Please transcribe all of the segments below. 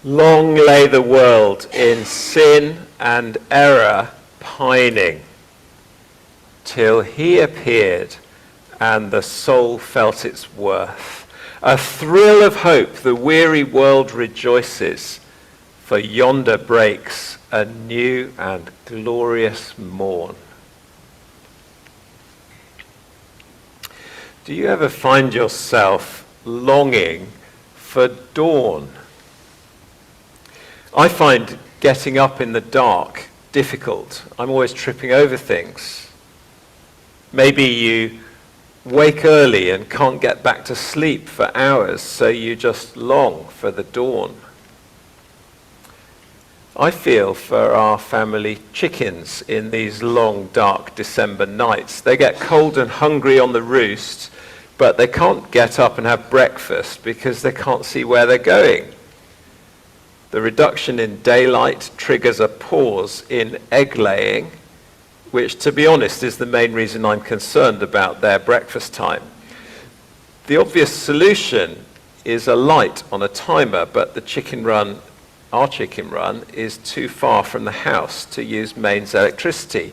Long lay the world in sin and error pining, till he appeared and the soul felt its worth. A thrill of hope the weary world rejoices, for yonder breaks a new and glorious morn. Do you ever find yourself longing for dawn? I find getting up in the dark difficult. I'm always tripping over things. Maybe you wake early and can't get back to sleep for hours, so you just long for the dawn. I feel for our family chickens in these long, dark December nights. They get cold and hungry on the roost, but they can't get up and have breakfast because they can't see where they're going. The reduction in daylight triggers a pause in egg laying, which, to be honest, is the main reason I'm concerned about their breakfast time. The obvious solution is a light on a timer, but our chicken run, is too far from the house to use mains electricity.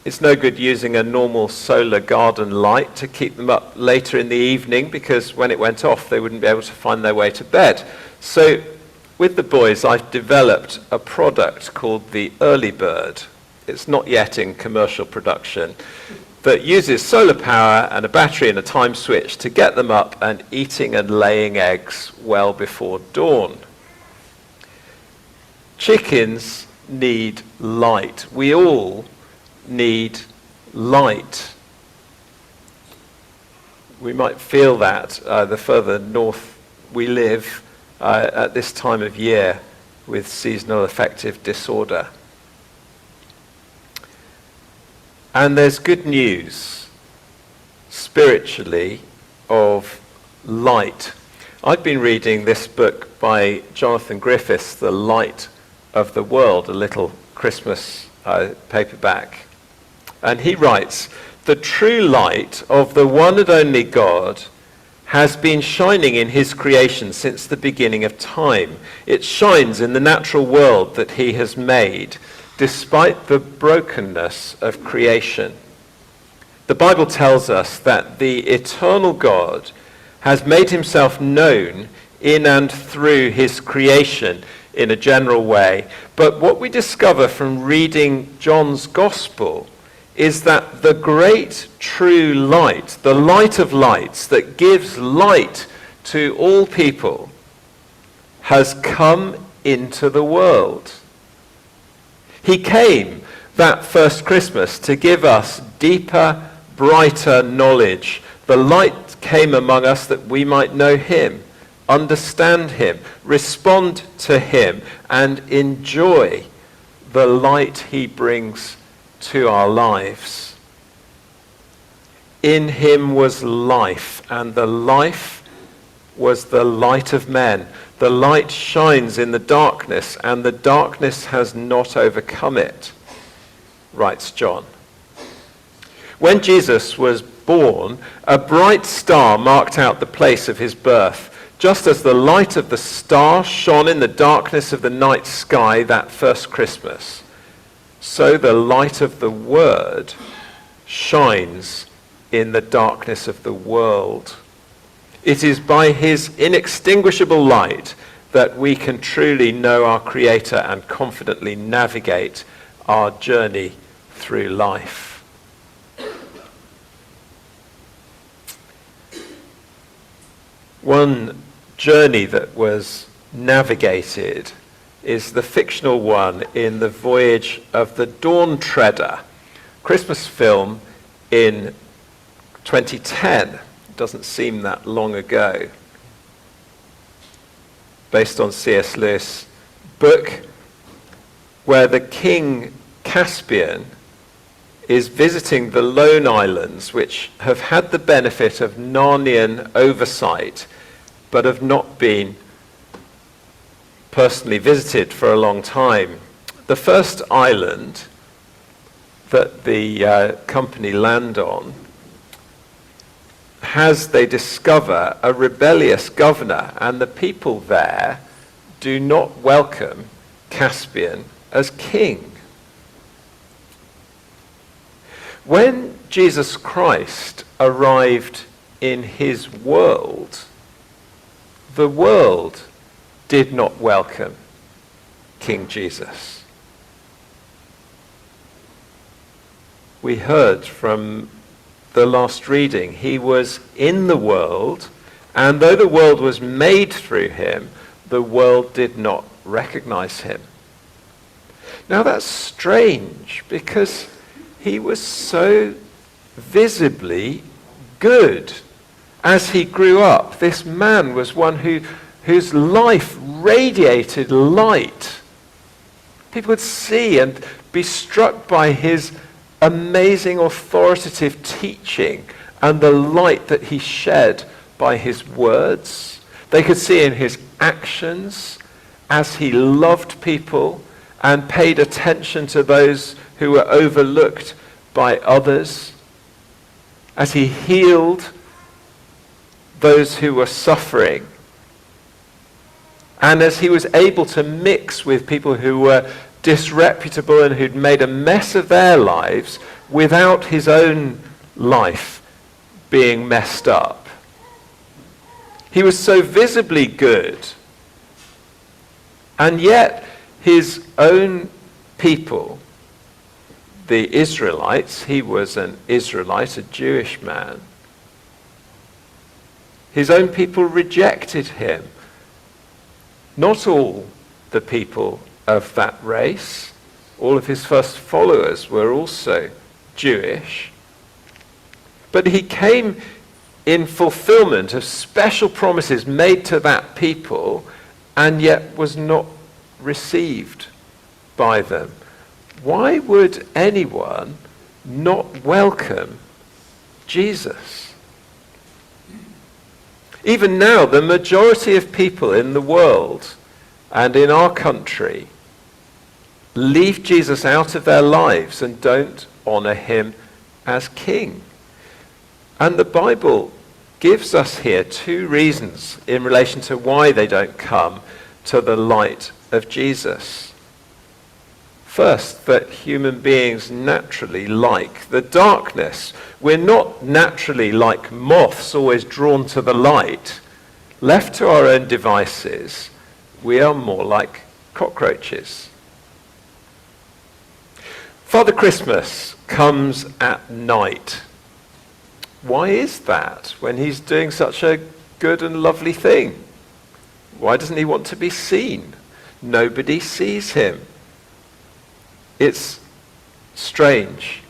It's no good using a normal solar garden light to keep them up later in the evening, because when it went off, they wouldn't be able to find their way to bed. So with the boys, I've developed a product called the Early Bird. It's not yet in commercial production, but uses solar power and a battery and a time switch to get them up and eating and laying eggs well before dawn. Chickens need light. We all need light. We might feel that the further north we live at this time of year with seasonal affective disorder. And there's good news spiritually of light. I've been reading this book by Jonathan Griffiths, The Light of the World, a little Christmas paperback. And he writes, "The true light of the one and only God has been shining in his creation since the beginning of time. It shines in the natural world that he has made, despite the brokenness of creation. The Bible tells us that the eternal God has made himself known in and through his creation in a general way. But what we discover from reading John's Gospel is that the great true light, the light of lights that gives light to all people, has come into the world. He came that first Christmas to give us deeper, brighter knowledge. The light came among us that we might know him, understand him, respond to him, and enjoy the light he brings to our lives. In him was life, and the life was the light of men. The light shines in the darkness, and the darkness has not overcome it," writes John. When Jesus was born, a bright star marked out the place of his birth. Just as the light of the star shone in the darkness of the night sky that first Christmas, so the light of the Word shines in the darkness of the world. It is by his inextinguishable light that we can truly know our Creator and confidently navigate our journey through life. One journey that was navigated is the fictional one in The Voyage of the Dawn Treader, Christmas film in 2010. Doesn't seem that long ago. Based on C.S. Lewis' book, where the King Caspian is visiting the Lone Islands, which have had the benefit of Narnian oversight, but have not been personally visited for a long time. The first island that the company land on has, they discover, a rebellious governor, and the people there do not welcome Caspian as king. When Jesus Christ arrived in his world, the world did not welcome King Jesus. We heard from the last reading, he was in the world, and though the world was made through him, the world did not recognize him. Now that's strange, because he was so visibly good as he grew up. This man was one whose life radiated light. People would see and be struck by his amazing authoritative teaching and the light that he shed by his words. They could see in his actions as he loved people and paid attention to those who were overlooked by others, as he healed those who were suffering, and as he was able to mix with people who were disreputable and who'd made a mess of their lives without his own life being messed up. He was so visibly good, and yet his own people, the Israelites, he was an Israelite, a Jewish man, his own people rejected him. Not all the people of that race, all of his first followers were also Jewish, but he came in fulfillment of special promises made to that people, and yet was not received by them. Why would anyone not welcome Jesus? Even now, the majority of people in the world and in our country leave Jesus out of their lives and don't honor him as king. And the Bible gives us here two reasons in relation to why they don't come to the light of Jesus. First, that human beings naturally like the darkness. We're not naturally like moths, always drawn to the light. Left to our own devices, we are more like cockroaches. Father Christmas comes at night. Why is that when he's doing such a good and lovely thing? Why doesn't he want to be seen? Nobody sees him. It's strange.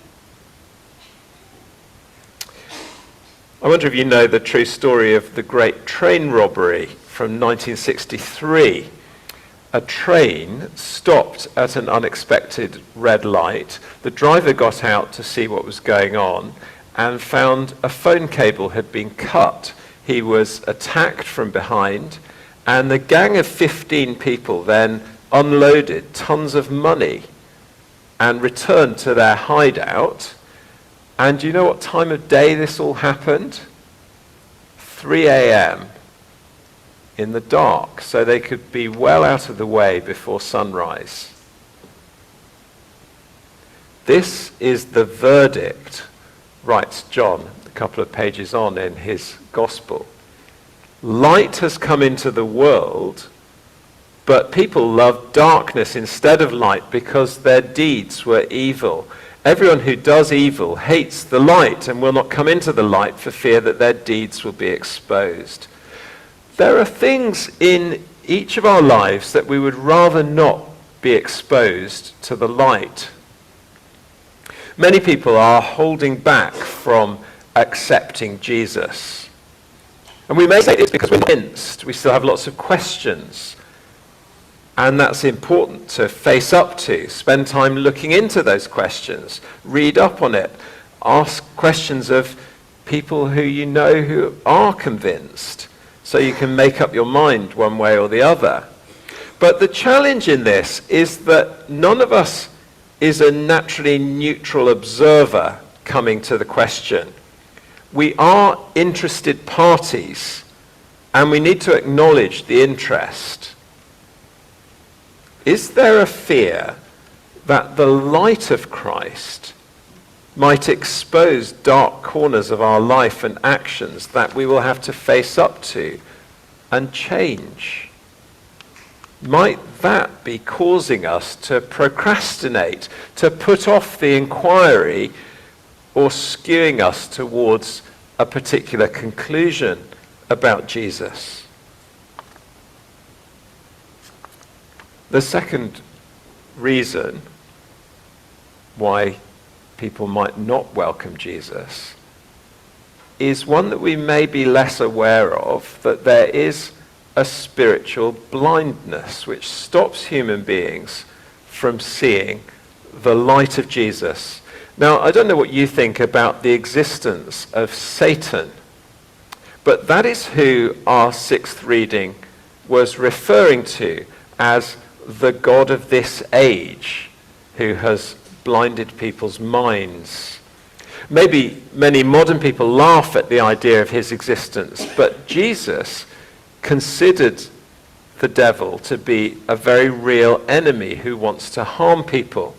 I wonder if you know the true story of the great train robbery from 1963. A train stopped at an unexpected red light. The driver got out to see what was going on and found a phone cable had been cut. He was attacked from behind, and the gang of 15 people then unloaded tons of money and returned to their hideout. And do you know what time of day this all happened? 3 a.m. in the dark, so they could be well out of the way before sunrise. This is the verdict, writes John a couple of pages on in his gospel. Light has come into the world, but people loved darkness instead of light because their deeds were evil. Everyone who does evil hates the light and will not come into the light for fear that their deeds will be exposed. There are things in each of our lives that we would rather not be exposed to the light. Many people are holding back from accepting Jesus. And we may say it's because we're not convinced. We still have lots of questions. And that's important to face up to. Spend time looking into those questions. Read up on it. Ask questions of people who you know who are convinced, so you can make up your mind one way or the other. But the challenge in this is that none of us is a naturally neutral observer coming to the question. We are interested parties, and we need to acknowledge the interest. Is there a fear that the light of Christ might expose dark corners of our life and actions that we will have to face up to and change? Might that be causing us to procrastinate, to put off the inquiry, or skewing us towards a particular conclusion about Jesus? The second reason why people might not welcome Jesus is one that we may be less aware of, that there is a spiritual blindness which stops human beings from seeing the light of Jesus. Now, I don't know what you think about the existence of Satan, but that is who our sixth reading was referring to as the God of this age, who has blinded people's minds. Maybe many modern people laugh at the idea of his existence, but Jesus considered the devil to be a very real enemy who wants to harm people.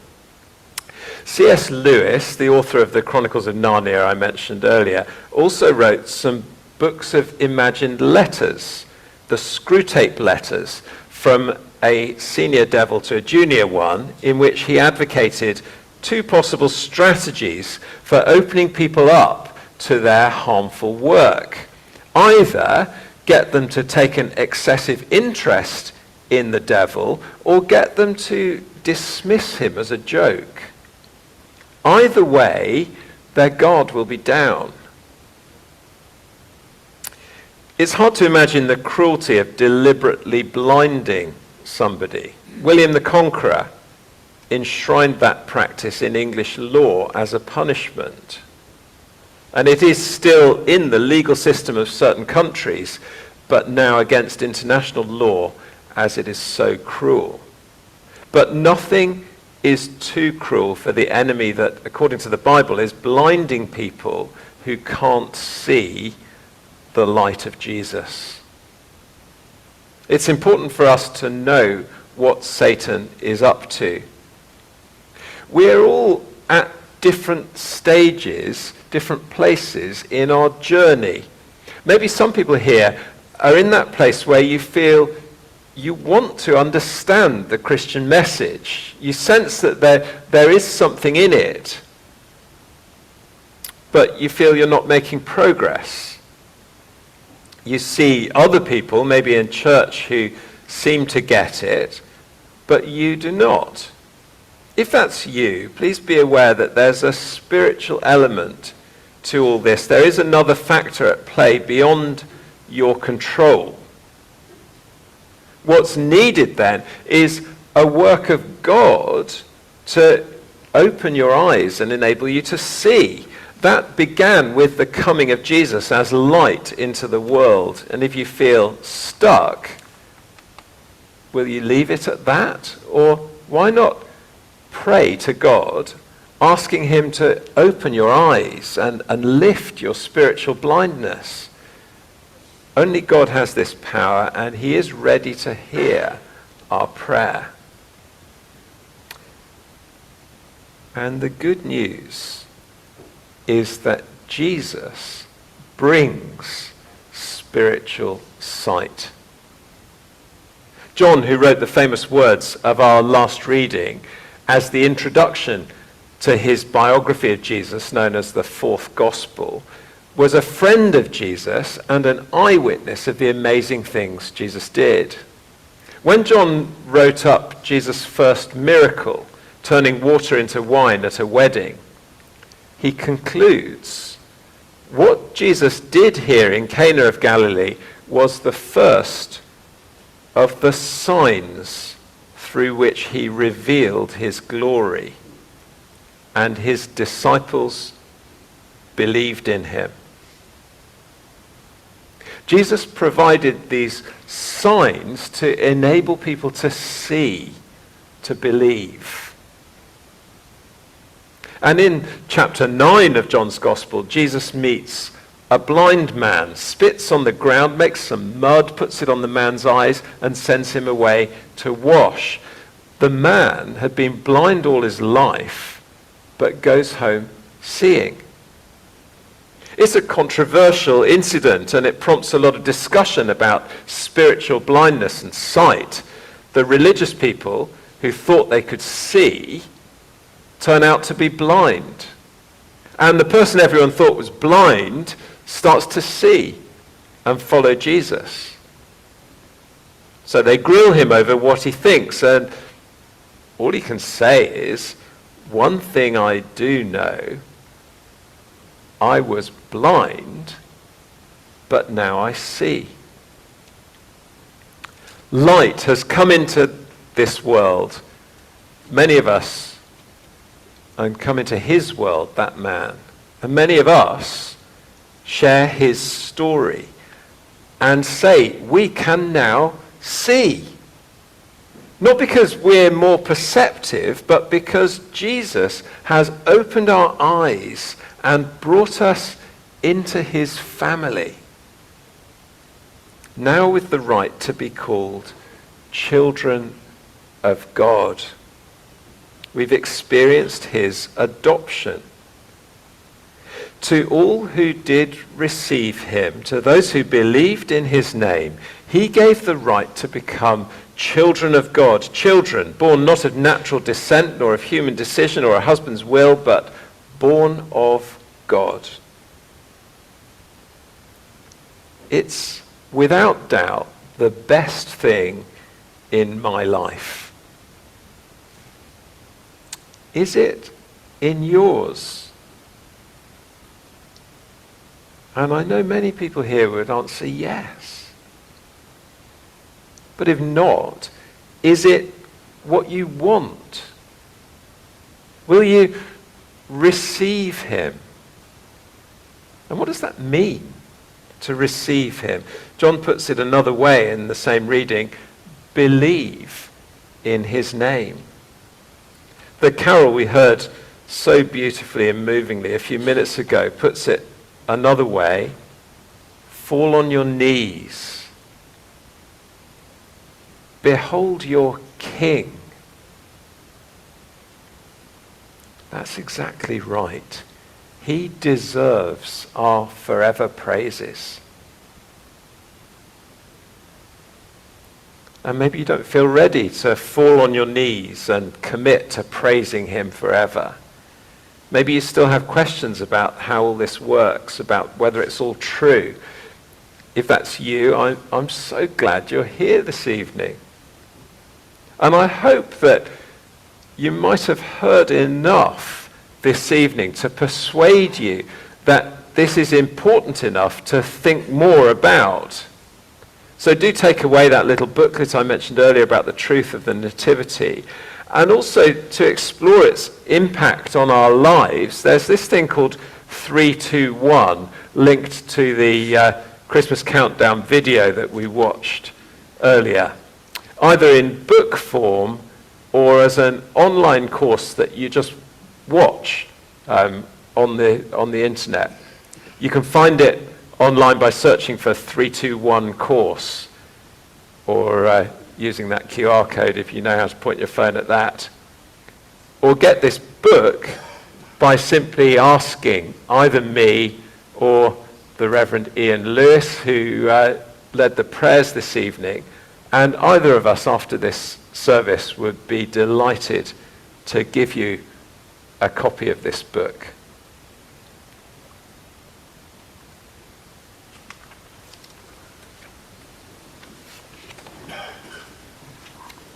C.S. Lewis, the author of the Chronicles of Narnia I mentioned earlier, also wrote some books of imagined letters, the Screwtape letters, from a senior devil to a junior one, in which he advocated two possible strategies for opening people up to their harmful work. Either get them to take an excessive interest in the devil, or get them to dismiss him as a joke. Either way, their God will be down. It's hard to imagine the cruelty of deliberately blinding somebody. William the Conqueror enshrined that practice in English law as a punishment. And it is still in the legal system of certain countries, but now against international law, as it is so cruel. But nothing is too cruel for the enemy that, according to the Bible, is blinding people who can't see the light of Jesus. It's important for us to know what Satan is up to. We're all at different stages, different places in our journey. Maybe some people here are in that place where you feel you want to understand the Christian message. You sense that there is something in it, but you feel you're not making progress. You see other people, maybe in church, who seem to get it, but you do not. If that's you, please be aware that there's a spiritual element to all this. There is another factor at play beyond your control. What's needed then is a work of God to open your eyes and enable you to see. That began with the coming of Jesus as light into the world. And if you feel stuck, will you leave it at that? Or why not pray to God, asking him to open your eyes and lift your spiritual blindness? Only God has this power, and he is ready to hear our prayer. And the good news is that Jesus brings spiritual sight. John, who wrote the famous words of our last reading as the introduction to his biography of Jesus, known as the Fourth Gospel, was a friend of Jesus and an eyewitness of the amazing things Jesus did. When John wrote up Jesus' first miracle, turning water into wine at a wedding, he concludes, what Jesus did here in Cana of Galilee was the first of the signs through which he revealed his glory, and his disciples believed in him. Jesus provided these signs to enable people to see, to believe. And in chapter 9 of John's Gospel, Jesus meets a blind man, spits on the ground, makes some mud, puts it on the man's eyes, and sends him away to wash. The man had been blind all his life, but goes home seeing. It's a controversial incident, and it prompts a lot of discussion about spiritual blindness and sight. The religious people who thought they could see turn out to be blind. And the person everyone thought was blind starts to see and follow Jesus. So they grill him over what he thinks, and all he can say is, "One thing I do know, I was blind, but now I see." Light has come into this world, many of us, and come into his world, that man. And many of us share his story and say, we can now see. Not because we're more perceptive, but because Jesus has opened our eyes and brought us into his family. Now with the right to be called children of God. We've experienced his adoption. To all who did receive him, to those who believed in his name, he gave the right to become children of God, children born not of natural descent, nor of human decision or a husband's will, but born of God. It's without doubt the best thing in my life. Is it in yours? And I know many people here would answer yes. But if not, is it what you want? Will you receive him? And what does that mean, to receive him? John puts it another way in the same reading: believe in his name. The carol we heard so beautifully and movingly a few minutes ago puts it another way: fall on your knees. Behold your King. That's exactly right. He deserves our forever praises. And maybe you don't feel ready to fall on your knees and commit to praising him forever. Maybe you still have questions about how all this works, about whether it's all true. If that's you, I'm so glad you're here this evening. And I hope that you might have heard enough this evening to persuade you that this is important enough to think more about. So do take away that little booklet I mentioned earlier about the truth of the Nativity, and also to explore its impact on our lives. There's this thing called 321 linked to the Christmas countdown video that we watched earlier, either in book form or as an online course that you just watch on the internet. You can find it online by searching for 321 course, or using that QR code if you know how to point your phone at that. Or get this book by simply asking either me or the Reverend Ian Lewis, who led the prayers this evening, and either of us after this service would be delighted to give you a copy of this book.